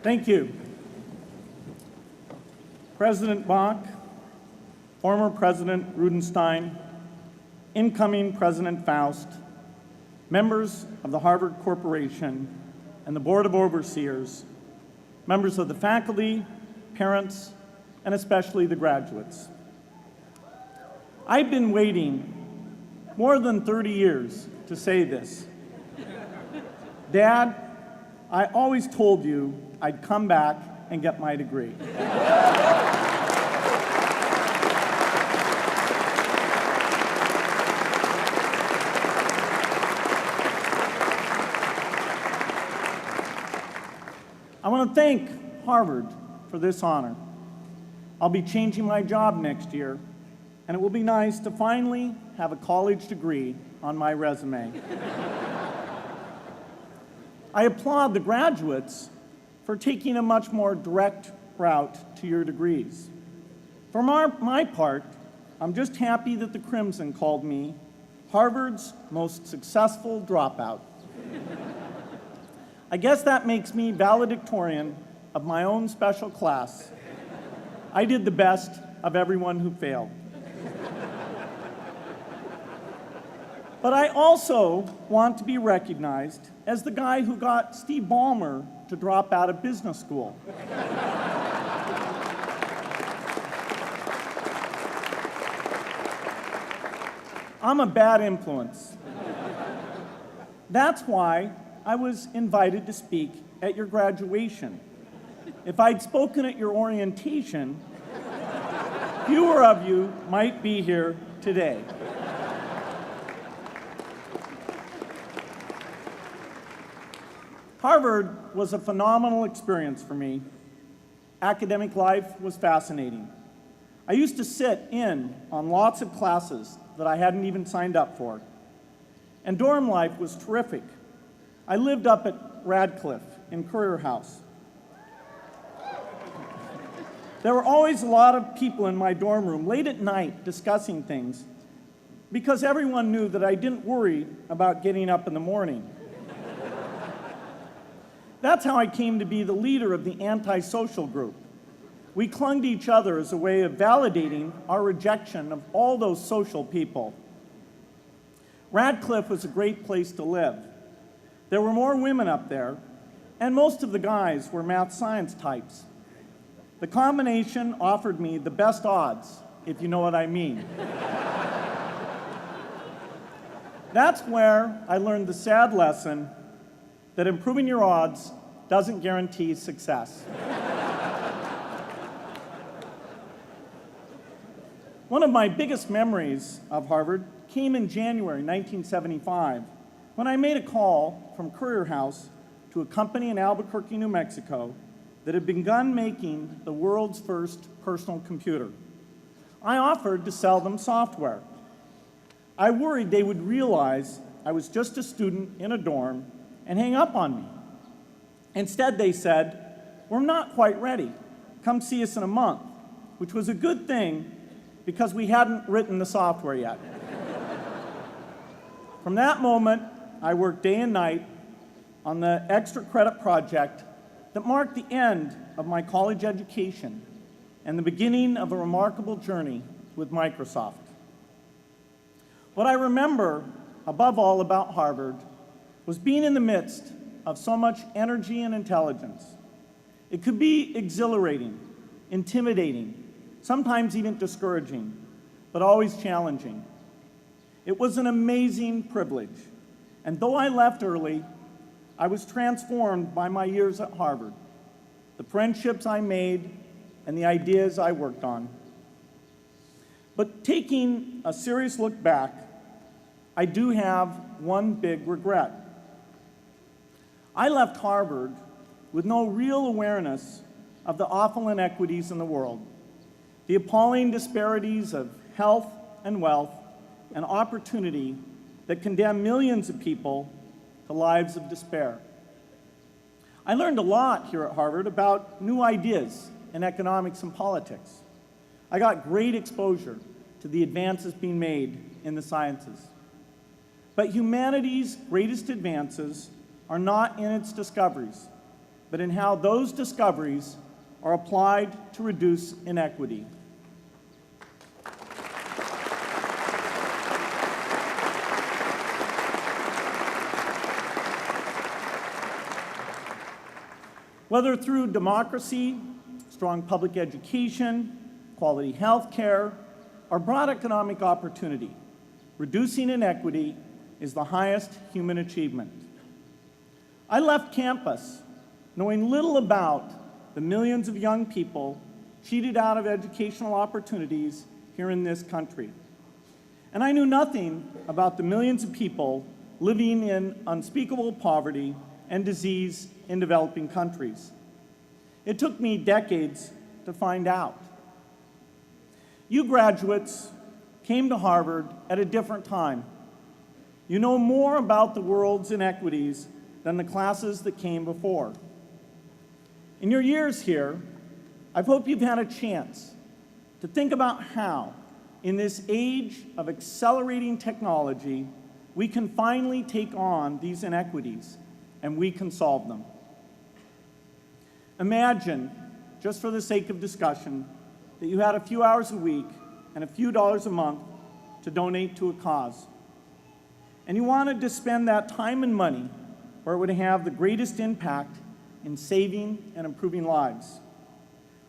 Thank you. President Bach, former President Rudenstein, incoming President Faust, members of the Harvard Corporation and the Board of Overseers, members of the faculty, parents, and especially the graduates. I've been waiting more than 30 years to say this. Dad, I always told you I'd come back and get my degree. I want to thank Harvard for this honor. I'll be changing my job next year, and it will be nice to finally have a college degree on my resume. I applaud the graduates for taking a much more direct route to your degrees. For my part, I'm just happy that the Crimson called me Harvard's most successful dropout. I guess that makes me valedictorian of my own special class. I did the best of everyone who failed. But I also want to be recognized as the guy who got Steve Ballmer to drop out of business school. I'm a bad influence. That's why I was invited to speak at your graduation. If I'd spoken at your orientation, fewer of you might be here today. Harvard was a phenomenal experience for me. Academic life was fascinating. I used to sit in on lots of classes that I hadn't even signed up for. And dorm life was terrific. I lived up at Radcliffe in Currier House. There were always a lot of people in my dorm room late at night discussing things because everyone knew that I didn't worry about getting up in the morning. That's how I came to be the leader of the antisocial group. We clung to each other as a way of validating our rejection of all those social people. Radcliffe was a great place to live. There were more women up there, and most of the guys were math science types. The combination offered me the best odds, if you know what I mean. That's where I learned the sad lesson that improving your odds doesn't guarantee success. One of my biggest memories of Harvard came in January 1975, when I made a call from Currier House to a company in Albuquerque, New Mexico, that had begun making the world's first personal computer. I offered to sell them software. I worried they would realize I was just a student in a dorm and hang up on me. Instead, they said, "We're not quite ready. Come see us in a month," which was a good thing because we hadn't written the software yet. From that moment, I worked day and night on the extra credit project that marked the end of my college education and the beginning of a remarkable journey with Microsoft. What I remember above all about Harvard was being in the midst of so much energy and intelligence. It could be exhilarating, intimidating, sometimes even discouraging, but always challenging. It was an amazing privilege, and though I left early, I was transformed by my years at Harvard, the friendships I made, and the ideas I worked on. But taking a serious look back, I do have one big regret. I left Harvard with no real awareness of the awful inequities in the world, the appalling disparities of health and wealth and opportunity that condemn millions of people to lives of despair. I learned a lot here at Harvard about new ideas in economics and politics. I got great exposure to the advances being made in the sciences. But humanity's greatest advances are not in its discoveries, but in how those discoveries are applied to reduce inequity. Whether through democracy, strong public education, quality health care, or broad economic opportunity, reducing inequity is the highest human achievement. I left campus knowing little about the millions of young people cheated out of educational opportunities here in this country. And I knew nothing about the millions of people living in unspeakable poverty and disease in developing countries. It took me decades to find out. You graduates came to Harvard at a different time. You know more about the world's inequities than the classes that came before. In your years here, I hope you've had a chance to think about how, in this age of accelerating technology, we can finally take on these inequities and we can solve them. Imagine, just for the sake of discussion, that you had a few hours a week and a few dollars a month to donate to a cause. And you wanted to spend that time and money where it would have the greatest impact in saving and improving lives.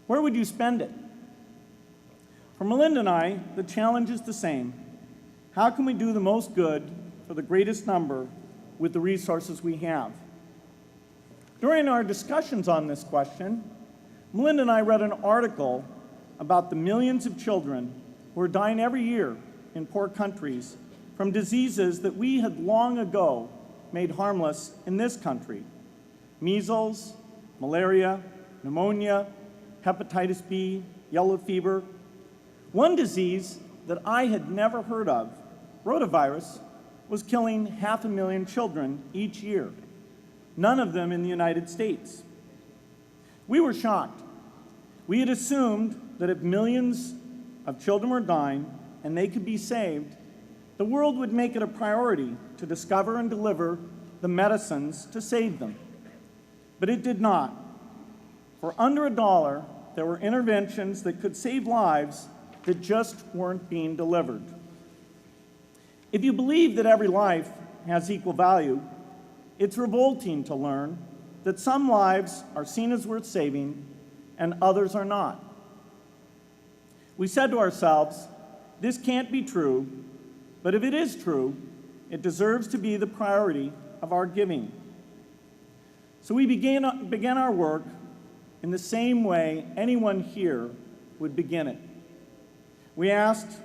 Where would you spend it? For Melinda and I, the challenge is the same. How can we do the most good for the greatest number with the resources we have? During our discussions on this question, Melinda and I read an article about the millions of children who are dying every year in poor countries from diseases that we had long ago made harmless in this country: measles, malaria, pneumonia, hepatitis B, yellow fever. One disease that I had never heard of, rotavirus, was killing 500,000 children each year, none of them in the United States. We were shocked. We had assumed that if millions of children were dying and they could be saved, the world would make it a priority to discover and deliver the medicines to save them. But it did not. For under $1, there were interventions that could save lives that just weren't being delivered. If you believe that every life has equal value, it's revolting to learn that some lives are seen as worth saving and others are not. We said to ourselves, this can't be true, but if it is true, it deserves to be the priority of our giving. So we began our work in the same way anyone here would begin it. We asked,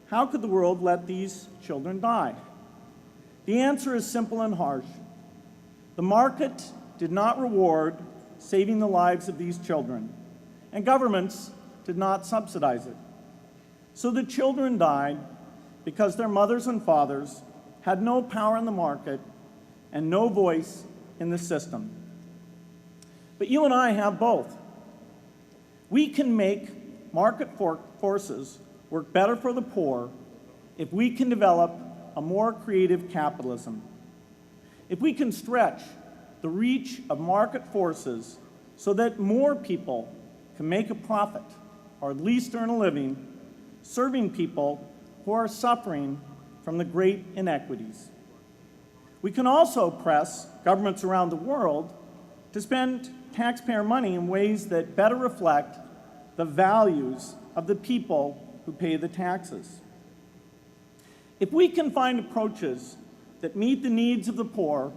how could the world let these children die? The answer is simple and harsh. The market did not reward saving the lives of these children, and governments did not subsidize it. So the children died because their mothers and fathers had no power in the market and no voice in the system. But you and I have both. We can make market forces work better for the poor if we can develop a more creative capitalism. If we can stretch the reach of market forces so that more people can make a profit, or at least earn a living, serving people who are suffering from the great inequities. We can also press governments around the world to spend taxpayer money in ways that better reflect the values of the people who pay the taxes. If we can find approaches that meet the needs of the poor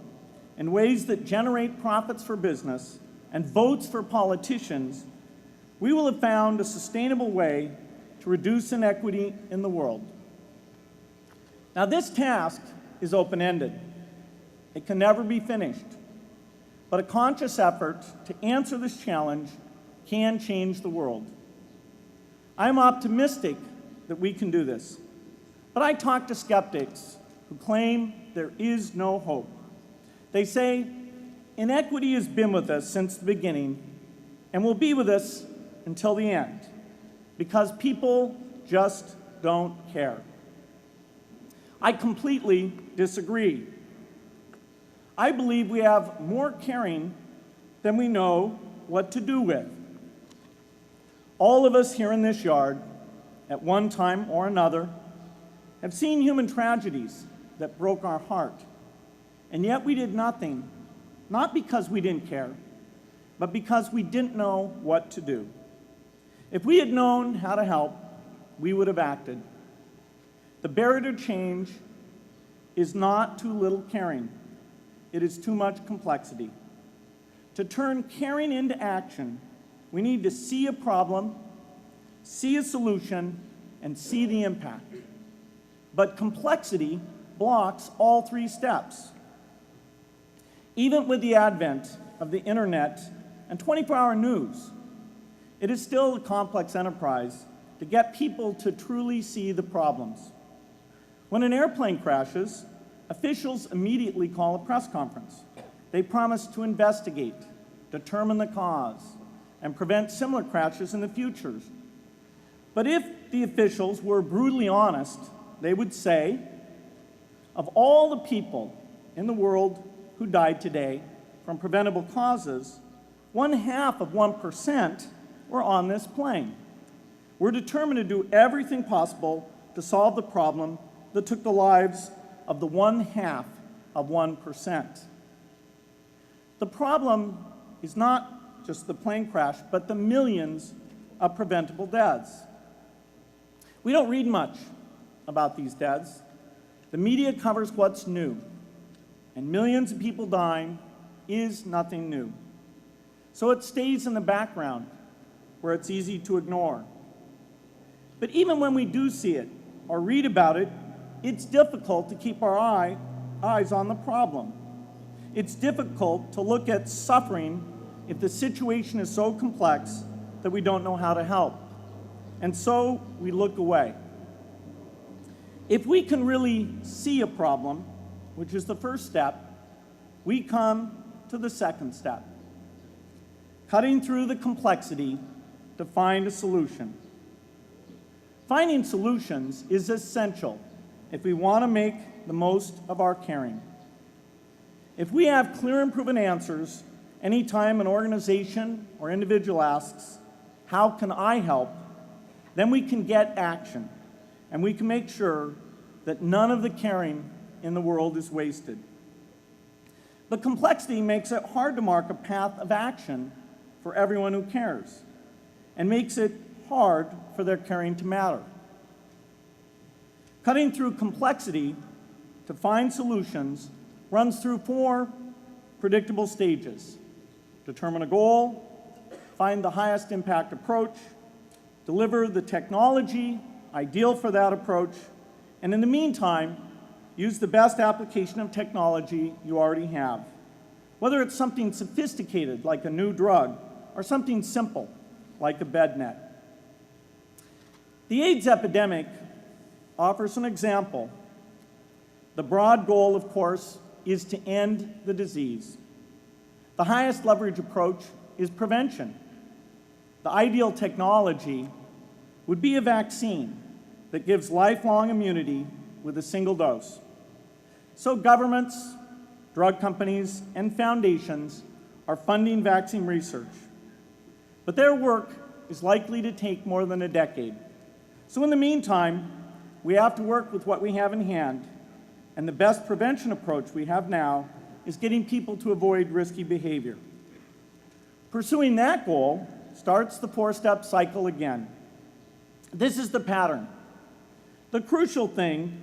in ways that generate profits for business and votes for politicians, we will have found a sustainable way to reduce inequity in the world. Now, this task is open-ended. It can never be finished. But a conscious effort to answer this challenge can change the world. I'm optimistic that we can do this. But I talk to skeptics who claim there is no hope. They say, inequity has been with us since the beginning and will be with us until the end, because people just don't care. I completely disagree. I believe we have more caring than we know what to do with. All of us here in this yard, at one time or another, have seen human tragedies that broke our heart, and yet we did nothing, not because we didn't care, but because we didn't know what to do. If we had known how to help, we would have acted. The barrier to change is not too little caring. It is too much complexity. To turn caring into action, we need to see a problem, see a solution, and see the impact. But complexity blocks all three steps. Even with the advent of the internet and 24-hour news, it is still a complex enterprise to get people to truly see the problems. When an airplane crashes, officials immediately call a press conference. They promise to investigate, determine the cause, and prevent similar crashes in the future. But if the officials were brutally honest, they would say, of all the people in the world who died today from preventable causes, 0.5% were on this plane. We're determined to do everything possible to solve the problem that took the lives of the 0.5%. The problem is not just the plane crash, but the millions of preventable deaths. We don't read much about these deaths. The media covers what's new, and millions of people dying is nothing new. So it stays in the background where it's easy to ignore. But even when we do see it or read about it, it's difficult to keep our eyes on the problem. It's difficult to look at suffering if the situation is so complex that we don't know how to help. And so we look away. If we can really see a problem, which is the first step, we come to the second step, cutting through the complexity to find a solution. Finding solutions is essential if we want to make the most of our caring. If we have clear and proven answers anytime an organization or individual asks, "How can I help?" then we can get action, and we can make sure that none of the caring in the world is wasted. But complexity makes it hard to mark a path of action for everyone who cares, and makes it hard for their caring to matter. Cutting through complexity to find solutions runs through 4 predictable stages: determine a goal, find the highest impact approach, deliver the technology ideal for that approach, and in the meantime, use the best application of technology you already have, whether it's something sophisticated like a new drug or something simple like a bed net. The AIDS epidemic offers an example. The broad goal, of course, is to end the disease. The highest leverage approach is prevention. The ideal technology would be a vaccine that gives lifelong immunity with a single dose. So governments, drug companies, and foundations are funding vaccine research. But their work is likely to take more than a decade. So in the meantime, we have to work with what we have in hand, and the best prevention approach we have now is getting people to avoid risky behavior. Pursuing that goal starts the 4-step cycle again. This is the pattern. The crucial thing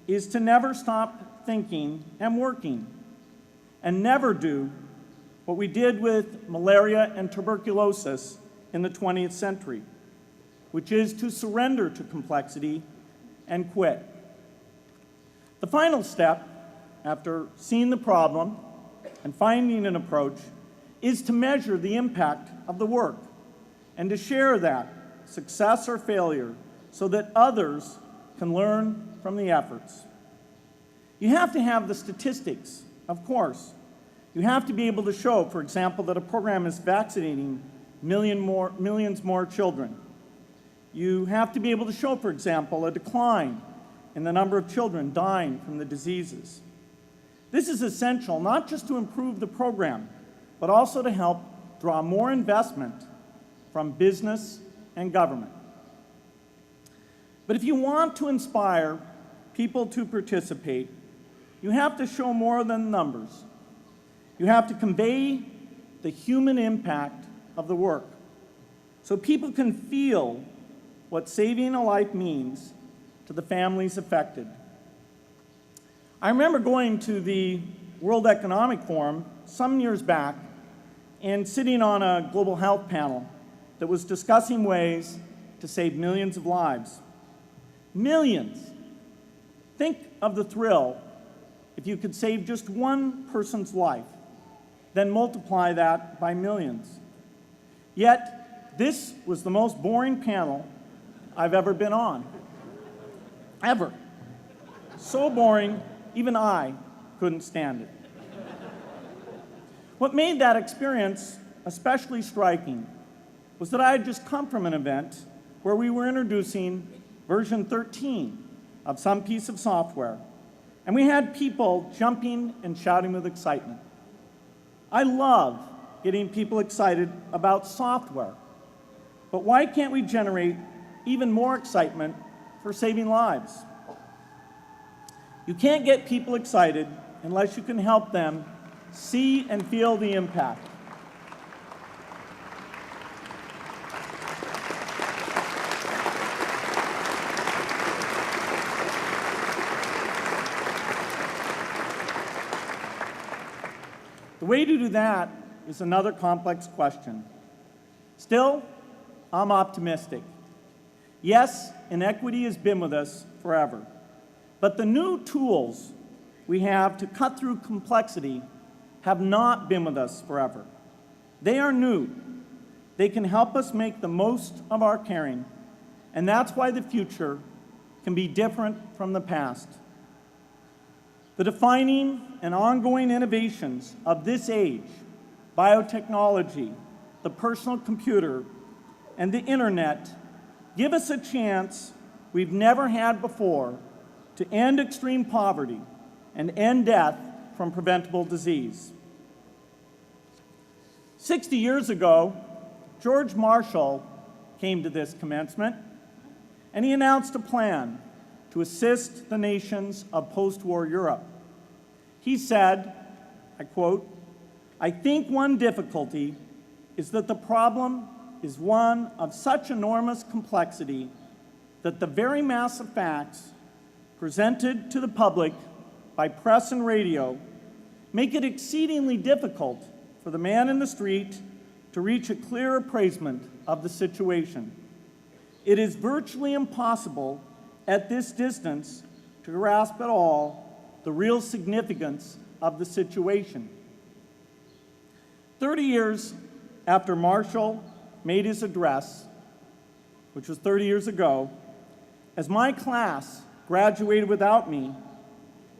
is to never stop thinking and working, and never do what we did with malaria and tuberculosis in the 20th century, which is to surrender to complexity and quit. The final step, after seeing the problem and finding an approach, is to measure the impact of the work and to share that, success or failure, so that others can learn from the efforts. You have to have the statistics, of course. You have to be able to show, for example, that a program is vaccinating millions more children. You have to be able to show, for example, a decline in the number of children dying from the diseases. This is essential not just to improve the program, but also to help draw more investment from business and government. But if you want to inspire people to participate, you have to show more than numbers. You have to convey the human impact of the work so people can feel what saving a life means to the families affected. I remember going to the World Economic Forum some years back and sitting on a global health panel that was discussing ways to save millions of lives. Millions. Think of the thrill if you could save just one person's life, then multiply that by millions. Yet, this was the most boring panel I've ever been on. Ever. So boring, even I couldn't stand it. What made that experience especially striking was that I had just come from an event where we were introducing version 13 of some piece of software, and we had people jumping and shouting with excitement. I love getting people excited about software, but why can't we generate even more excitement for saving lives? You can't get people excited unless you can help them see and feel the impact. The way to do that is another complex question. Still, I'm optimistic. Yes, inequity has been with us forever, but the new tools we have to cut through complexity have not been with us forever. They are new. They can help us make the most of our caring, and that's why the future can be different from the past. The defining and ongoing innovations of this age, biotechnology, the personal computer, and the internet, give us a chance we've never had before to end extreme poverty and end death from preventable disease. 60 years ago, George Marshall came to this commencement, and he announced a plan to assist the nations of post-war Europe. He said, I quote, "I think one difficulty is that the problem is one of such enormous complexity that the very mass of facts presented to the public by press and radio make it exceedingly difficult for the man in the street to reach a clear appraisement of the situation. It is virtually impossible at this distance to grasp at all the real significance of the situation." 30 years after Marshall made his address, which was 30 years ago, as my class graduated without me,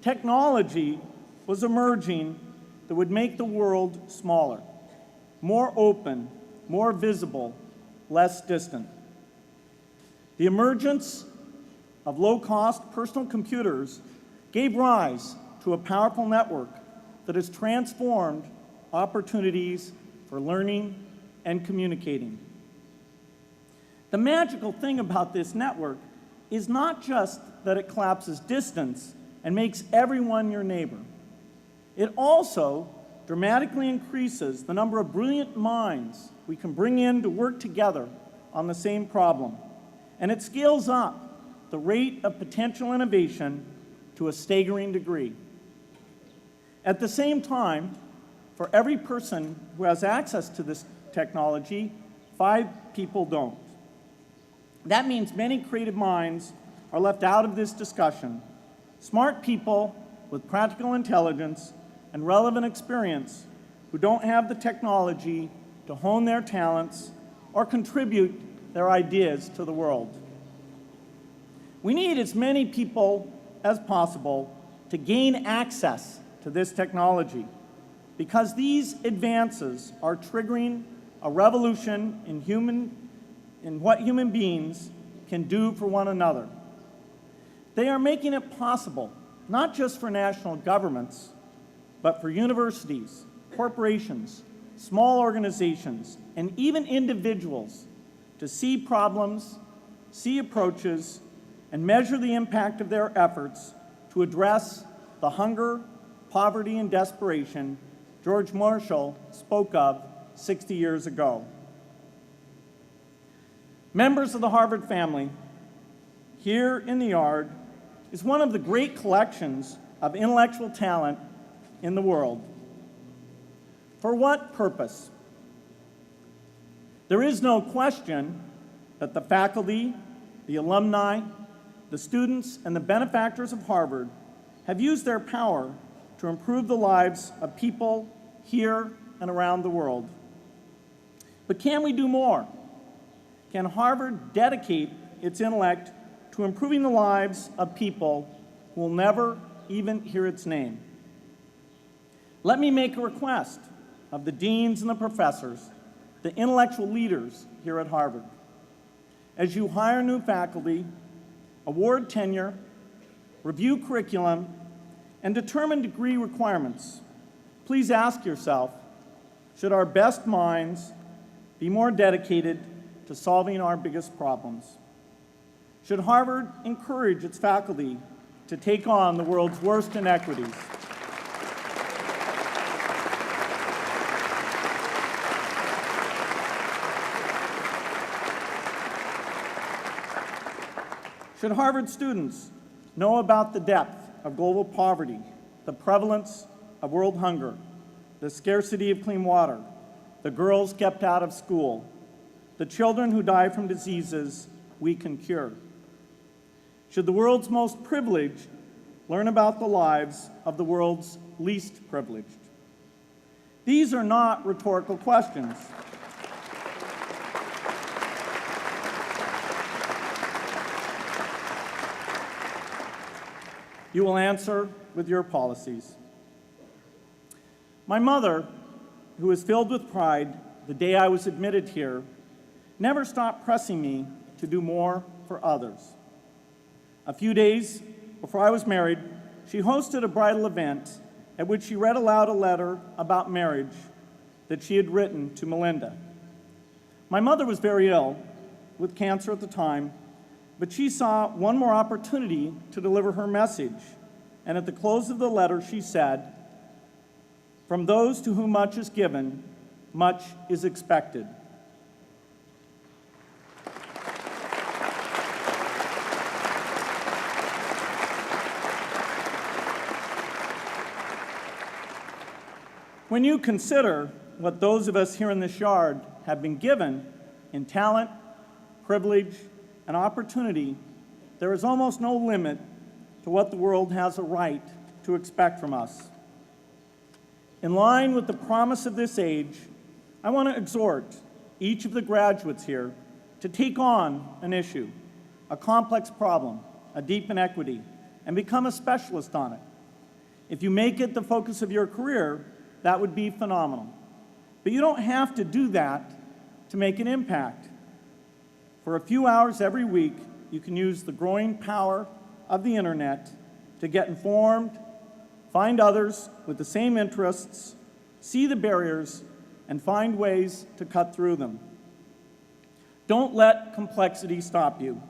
technology was emerging that would make the world smaller, more open, more visible, less distant. The emergence of low-cost personal computers gave rise to a powerful network that has transformed opportunities for learning and communicating. The magical thing about this network is not just that it collapses distance and makes everyone your neighbor. It also dramatically increases the number of brilliant minds we can bring in to work together on the same problem. And it scales up the rate of potential innovation to a staggering degree. At the same time, for every person who has access to this technology, 5 people don't. That means many creative minds are left out of this discussion. Smart people with practical intelligence and relevant experience who don't have the technology to hone their talents or contribute their ideas to the world. We need as many people as possible to gain access to this technology because these advances are triggering a revolution in what human beings can do for one another. They are making it possible, not just for national governments, but for universities, corporations, small organizations, and even individuals to see problems, see approaches, and measure the impact of their efforts to address the hunger, poverty, and desperation George Marshall spoke of 60 years ago. Members of the Harvard family, here in the yard is one of the great collections of intellectual talent in the world. For what purpose? There is no question that the faculty, the alumni, the students, and the benefactors of Harvard have used their power to improve the lives of people here and around the world. But can we do more? Can Harvard dedicate its intellect to improving the lives of people who will never even hear its name? Let me make a request of the deans and the professors, the intellectual leaders here at Harvard. As you hire new faculty, award tenure, review curriculum, and determine degree requirements, please ask yourself, should our best minds be more dedicated to solving our biggest problems? Should Harvard encourage its faculty to take on the world's worst inequities? Should Harvard students know about the depth of global poverty, the prevalence of world hunger, the scarcity of clean water, the girls kept out of school, the children who die from diseases we can cure? Should the world's most privileged learn about the lives of the world's least privileged? These are not rhetorical questions. You will answer with your policies. My mother, who was filled with pride the day I was admitted here, never stopped pressing me to do more for others. A few days before I was married, she hosted a bridal event at which she read aloud a letter about marriage that she had written to Melinda. My mother was very ill, with cancer at the time, but she saw one more opportunity to deliver her message, and at the close of the letter she said, "From those to whom much is given, much is expected." When you consider what those of us here in this yard have been given in talent, privilege, and opportunity, there is almost no limit to what the world has a right to expect from us. In line with the promise of this age, I want to exhort each of the graduates here to take on an issue, a complex problem, a deep inequity, and become a specialist on it. If you make it the focus of your career, that would be phenomenal. But you don't have to do that to make an impact. For a few hours every week, you can use the growing power of the internet to get informed, find others with the same interests, see the barriers, and find ways to cut through them. Don't let complexity stop you.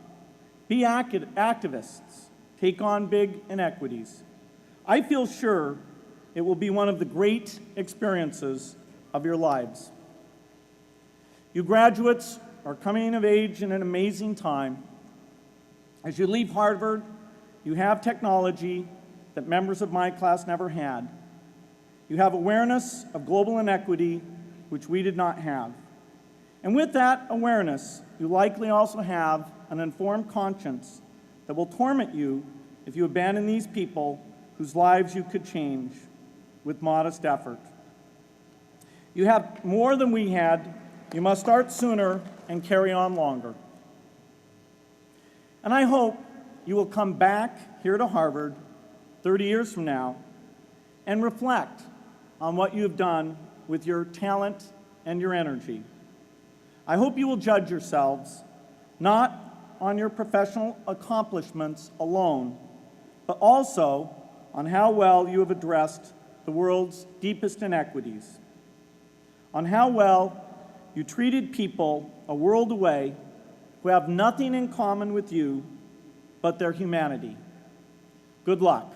Be activists. Take on big inequities. I feel sure it will be one of the great experiences of your lives. You graduates are coming of age in an amazing time. As you leave Harvard, you have technology that members of my class never had. You have awareness of global inequity, which we did not have. And with that awareness, you likely also have an informed conscience that will torment you if you abandon these people whose lives you could change with modest effort. You have more than we had. You must start sooner and carry on longer. And I hope you will come back here to Harvard 30 years from now and reflect on what you have done with your talent and your energy. I hope you will judge yourselves not on your professional accomplishments alone, but also on how well you have addressed the world's deepest inequities. on how well you treated people a world away who have nothing in common with you but their humanity. Good luck.